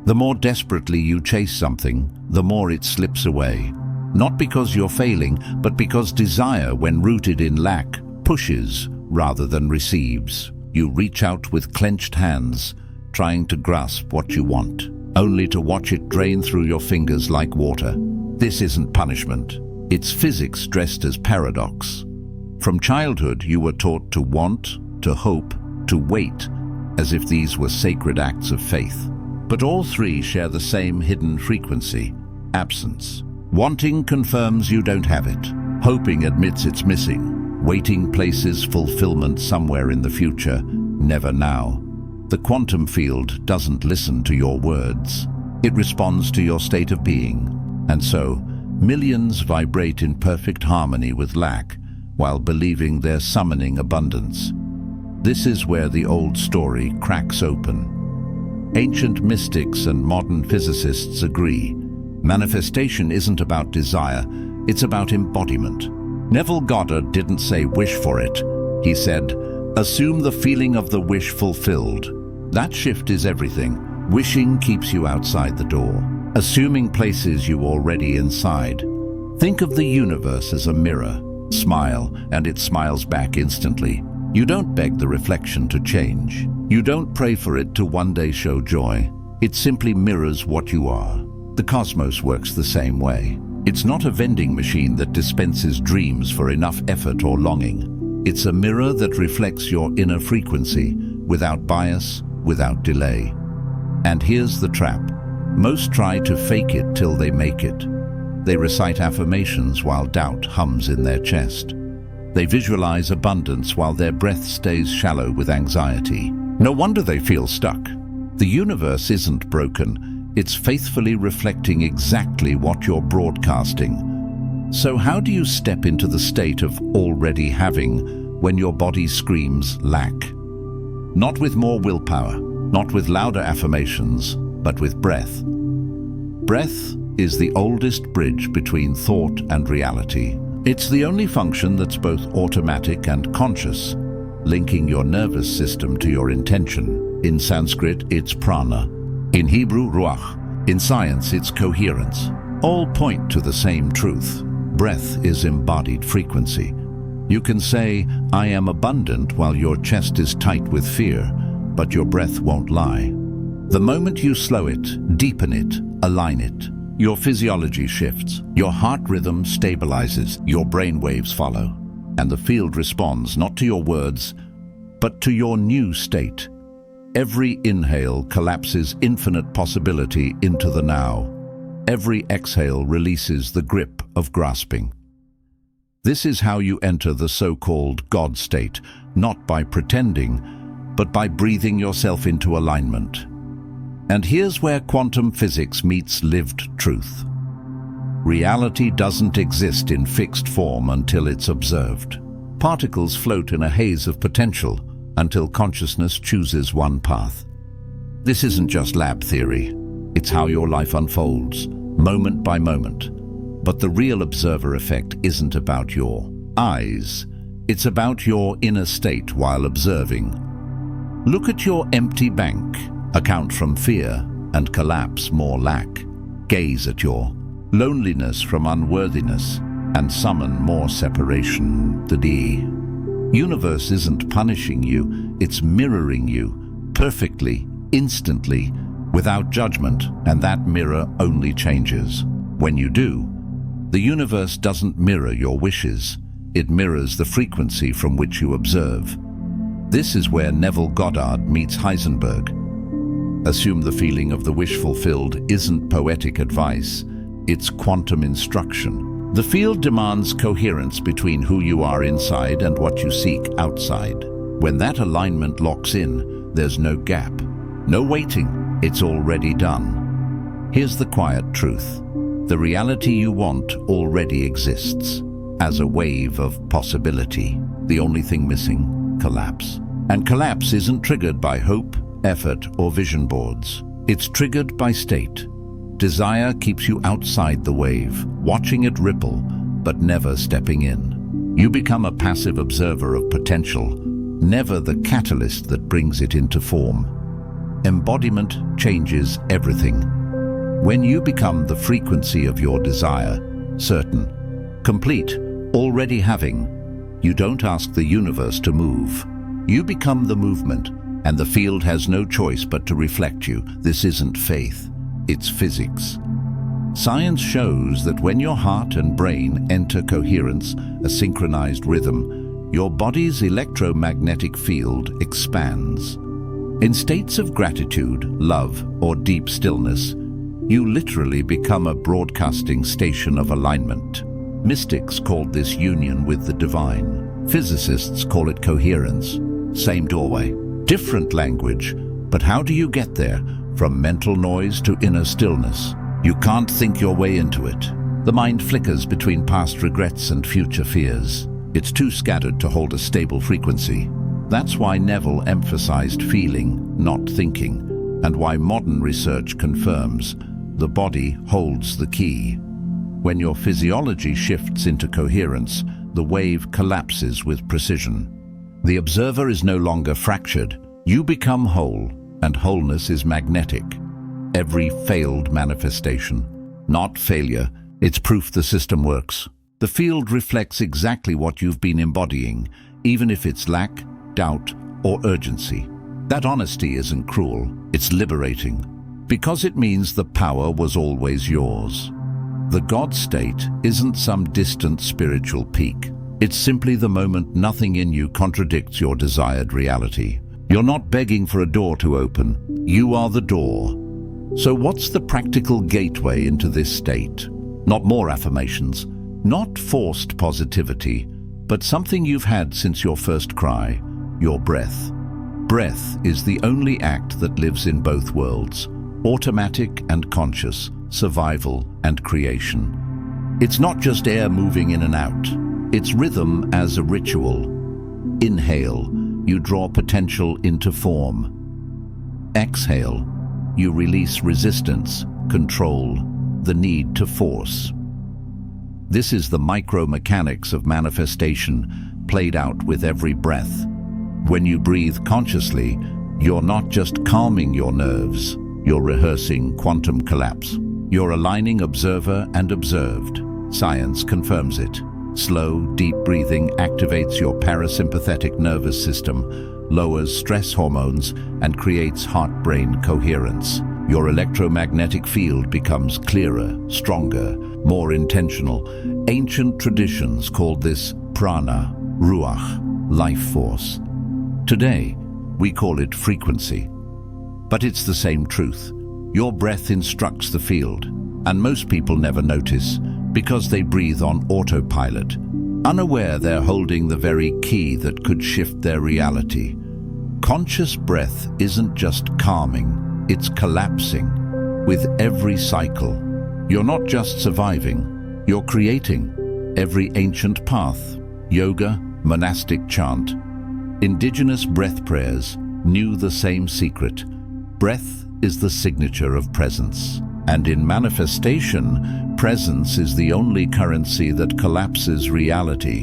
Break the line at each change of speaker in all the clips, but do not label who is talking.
The more desperately you chase something, the more it slips away. Not because you're failing, but because desire, when rooted in lack, pushes rather than receives. You reach out with clenched hands, trying to grasp what you want, only to watch it drain through your fingers like water. This isn't punishment. It's physics dressed as paradox. From childhood, you were taught to want, to hope, to wait, as if these were sacred acts of faith. But all three share the same hidden frequency: absence. Wanting confirms you don't have it. Hoping admits it's missing. Waiting places fulfillment somewhere in the future, never now. The quantum field doesn't listen to your words. It responds to your state of being. And so, millions vibrate in perfect harmony with lack, while believing they're summoning abundance. This is where the old story cracks open. Ancient mystics and modern physicists agree. Manifestation isn't about desire, it's about embodiment. Neville Goddard didn't say wish for it. He said, assume the feeling of the wish fulfilled. That shift is everything. Wishing keeps you outside the door. Assuming places you already inside. Think of the universe as a mirror. Smile, and it smiles back instantly. You don't beg the reflection to change. You don't pray for it to one day show joy. It simply mirrors what you are. The cosmos works the same way. It's not a vending machine that dispenses dreams for enough effort or longing. It's a mirror that reflects your inner frequency, without bias, without delay. And here's the trap. Most try to fake it till they make it. They recite affirmations while doubt hums in their chest. They visualize abundance while their breath stays shallow with anxiety. No wonder they feel stuck. The universe isn't broken. It's faithfully reflecting exactly what you're broadcasting. So how do you step into the state of already having when your body screams lack? Not with more willpower, not with louder affirmations, but with breath. Breath is the oldest bridge between thought and reality. It's the only function that's both automatic and conscious, linking your nervous system to your intention. In Sanskrit, it's prana. In Hebrew, ruach. In science, it's coherence. All point to the same truth. Breath is embodied frequency. You can say, I am abundant, while your chest is tight with fear, but your breath won't lie. The moment you slow it, deepen it, align it, your physiology shifts, your heart rhythm stabilizes, your brain waves follow, and the field responds not to your words, but to your new state. Every inhale collapses infinite possibility into the now. Every exhale releases the grip of grasping. This is how you enter the so-called God state, not by pretending, but by breathing yourself into alignment. And here's where quantum physics meets lived truth. Reality doesn't exist in fixed form until it's observed. Particles float in a haze of potential until consciousness chooses one path. This isn't just lab theory. It's how your life unfolds, moment by moment. But the real observer effect isn't about your eyes. It's about your inner state while observing. Look at your empty bank. Account from fear and collapse more lack. Gaze at your loneliness from unworthiness and summon more separation. The universe isn't punishing you, it's mirroring you perfectly, instantly, without judgment, and that mirror only changes. When you do, the universe doesn't mirror your wishes, it mirrors the frequency from which you observe. This is where Neville Goddard meets Heisenberg. Assume the feeling of the wish fulfilled isn't poetic advice, it's quantum instruction. The field demands coherence between who you are inside and what you seek outside. When that alignment locks in, there's no gap, no waiting, it's already done. Here's the quiet truth. The reality you want already exists, as a wave of possibility. The only thing missing, collapse. And collapse isn't triggered by hope, effort, or vision boards. It's triggered by state. Desire keeps you outside the wave, watching it ripple, but never stepping in. You become a passive observer of potential, never the catalyst that brings it into form. Embodiment changes everything. When you become the frequency of your desire, certain, complete, already having, you don't ask the universe to move. You become the movement, and the field has no choice but to reflect you. This isn't faith, it's physics. Science shows that when your heart and brain enter coherence, a synchronized rhythm, your body's electromagnetic field expands. In states of gratitude, love, or deep stillness, you literally become a broadcasting station of alignment. Mystics called this union with the divine. Physicists call it coherence. Same doorway, different language, but how do you get there? From mental noise to inner stillness. You can't think your way into it. The mind flickers between past regrets and future fears. It's too scattered to hold a stable frequency. That's why Neville emphasized feeling, not thinking, and why modern research confirms the body holds the key. When your physiology shifts into coherence, the wave collapses with precision. The observer is no longer fractured. You become whole, and wholeness is magnetic. Every failed manifestation, not failure, it's proof the system works. The field reflects exactly what you've been embodying, even if it's lack, doubt, or urgency. That honesty isn't cruel, it's liberating, because it means the power was always yours. The God state isn't some distant spiritual peak. It's simply the moment nothing in you contradicts your desired reality. You're not begging for a door to open, you are the door. So what's the practical gateway into this state? Not more affirmations, not forced positivity, but something you've had since your first cry, your breath. Breath is the only act that lives in both worlds, automatic and conscious, survival and creation. It's not just air moving in and out, it's rhythm as a ritual. Inhale, you draw potential into form. Exhale, you release resistance, control, the need to force. This is the micro-mechanics of manifestation played out with every breath. When you breathe consciously, you're not just calming your nerves, you're rehearsing quantum collapse. You're aligning observer and observed. Science confirms it. Slow, deep breathing activates your parasympathetic nervous system, lowers stress hormones, and creates heart-brain coherence. Your electromagnetic field becomes clearer, stronger, more intentional. Ancient traditions called this prana, ruach, life force. Today, we call it frequency. But it's the same truth. Your breath instructs the field, and most people never notice because they breathe on autopilot, unaware they're holding the very key that could shift their reality. Conscious breath isn't just calming, it's collapsing. With every cycle, you're not just surviving, you're creating. Every ancient path, yoga, monastic chant, indigenous breath prayers knew the same secret. Breath is the signature of presence. And in manifestation, presence is the only currency that collapses reality.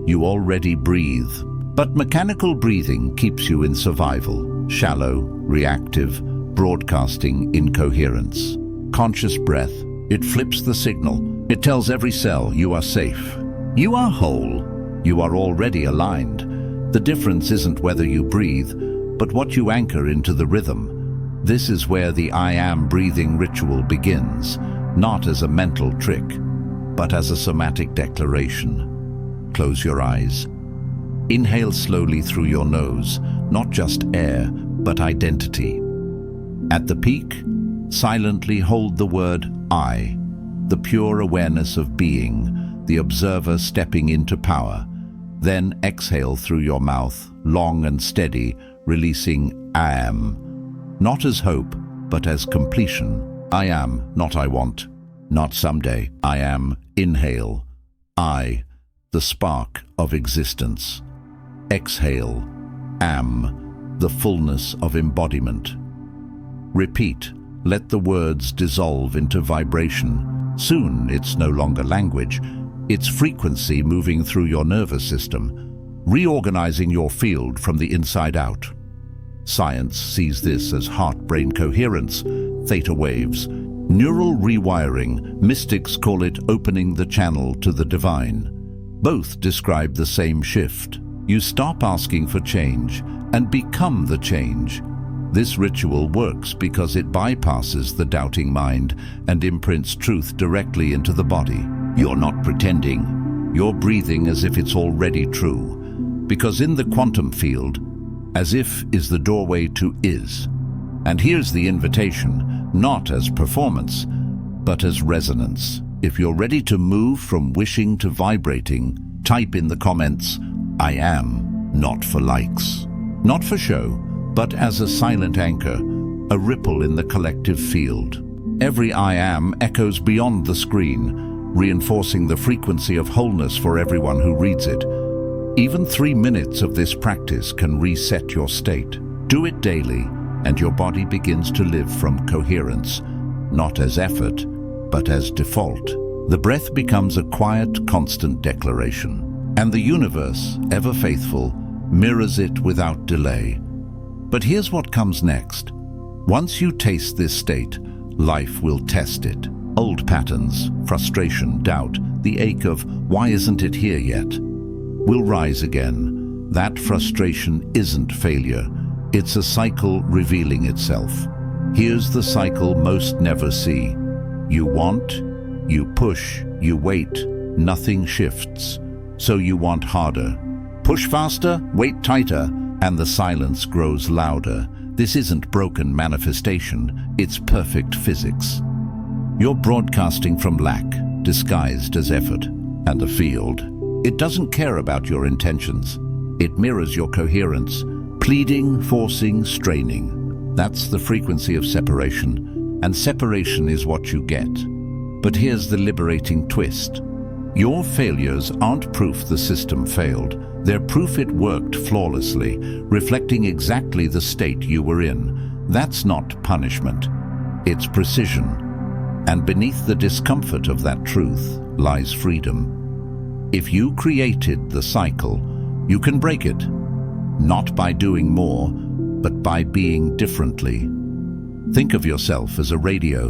You already breathe. But mechanical breathing keeps you in survival, shallow, reactive, broadcasting incoherence. Conscious breath, it flips the signal. It tells every cell you are safe. You are whole. You are already aligned. The difference isn't whether you breathe, but what you anchor into the rhythm. This is where the I am breathing ritual begins, not as a mental trick, but as a somatic declaration. Close your eyes. Inhale slowly through your nose, not just air, but identity. At the peak, silently hold the word I, the pure awareness of being, the observer stepping into power. Then exhale through your mouth, long and steady, releasing I am. Not as hope, but as completion. I am, not I want, not someday. I am, inhale. I, the spark of existence. Exhale, am, the fullness of embodiment. Repeat, let the words dissolve into vibration. Soon it's no longer language, it's frequency moving through your nervous system, reorganizing your field from the inside out. Science sees this as heart-brain coherence, theta waves, neural rewiring. Mystics call it opening the channel to the divine. Both describe the same shift. You stop asking for change and become the change. This ritual works because it bypasses the doubting mind and imprints truth directly into the body. You're not pretending. You're breathing as if it's already true. Because in the quantum field, as if is the doorway to is. And here's the invitation, not as performance, but as resonance. If you're ready to move from wishing to vibrating, type in the comments, I am, not for likes. Not for show, but as a silent anchor, a ripple in the collective field. Every I am echoes beyond the screen, reinforcing the frequency of wholeness for everyone who reads it. Even 3 minutes of this practice can reset your state. Do it daily, and your body begins to live from coherence, not as effort, but as default. The breath becomes a quiet, constant declaration, and the universe, ever faithful, mirrors it without delay. But here's what comes next. Once you taste this state, life will test it. Old patterns, frustration, doubt, the ache of why isn't it here yet, will rise again. That frustration isn't failure. It's a cycle revealing itself. Here's the cycle most never see. You want, you push, you wait, nothing shifts. So you want harder. Push faster, wait tighter, and the silence grows louder. This isn't broken manifestation, it's perfect physics. You're broadcasting from lack, disguised as effort. And the field, it doesn't care about your intentions. It mirrors your coherence, pleading, forcing, straining. That's the frequency of separation, and separation is what you get. But here's the liberating twist. Your failures aren't proof the system failed. They're proof it worked flawlessly, reflecting exactly the state you were in. That's not punishment. It's precision. And beneath the discomfort of that truth lies freedom. If you created the cycle, you can break it. Not by doing more, but by being differently. Think of yourself as a radio.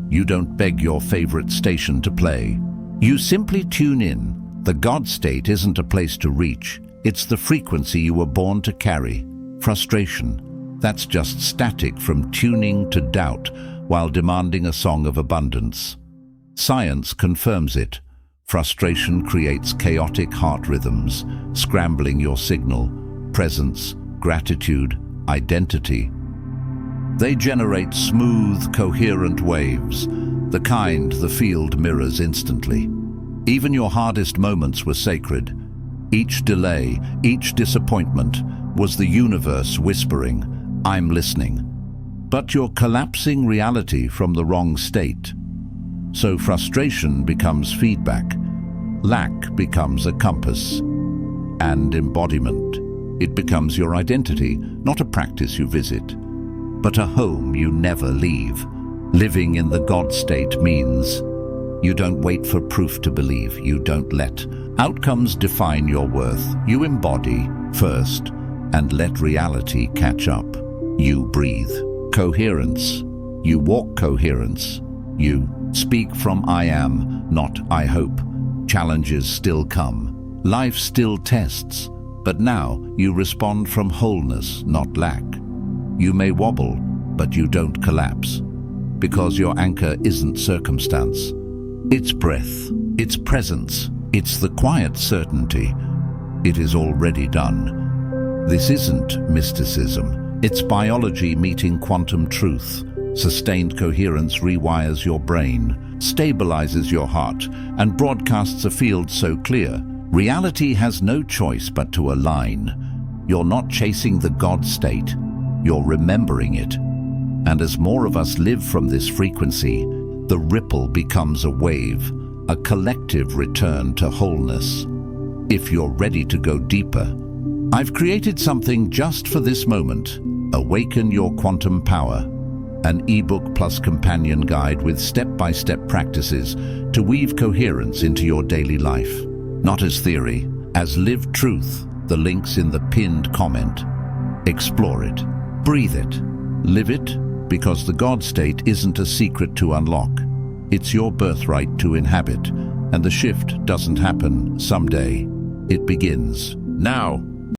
You don't beg your favorite station to play. You simply tune in. The God state isn't a place to reach. It's the frequency you were born to carry. Frustration, that's just static from tuning to doubt while demanding a song of abundance. Science confirms it. Frustration creates chaotic heart rhythms, scrambling your signal, presence, gratitude, identity. They generate smooth, coherent waves, the kind the field mirrors instantly. Even your hardest moments were sacred. Each delay, each disappointment was the universe whispering, I'm listening. But you're collapsing reality from the wrong state. So frustration becomes feedback. Lack becomes a compass. And embodiment. It becomes your identity, not a practice you visit, but a home you never leave. Living in the God state means you don't wait for proof to believe. You don't let outcomes define your worth. You embody first and let reality catch up. You breathe coherence. You walk coherence. You speak from I am, not I hope. Challenges still come. Life still tests. But now you respond from wholeness, not lack. You may wobble, but you don't collapse. Because your anchor isn't circumstance. It's breath, it's presence, it's the quiet certainty. It is already done. This isn't mysticism. It's biology meeting quantum truth. Sustained coherence rewires your brain, stabilizes your heart, and broadcasts a field so clear. Reality has no choice but to align. You're not chasing the God state, you're remembering it. And as more of us live from this frequency, the ripple becomes a wave, a collective return to wholeness. If you're ready to go deeper, I've created something just for this moment. Awaken Your Quantum Power, an ebook plus companion guide with step-by-step practices to weave coherence into your daily life. Not as theory, as lived truth. The link's in the pinned comment. Explore it. Breathe it. Live it, because the God state isn't a secret to unlock. It's your birthright to inhabit, and the shift doesn't happen someday. It begins now.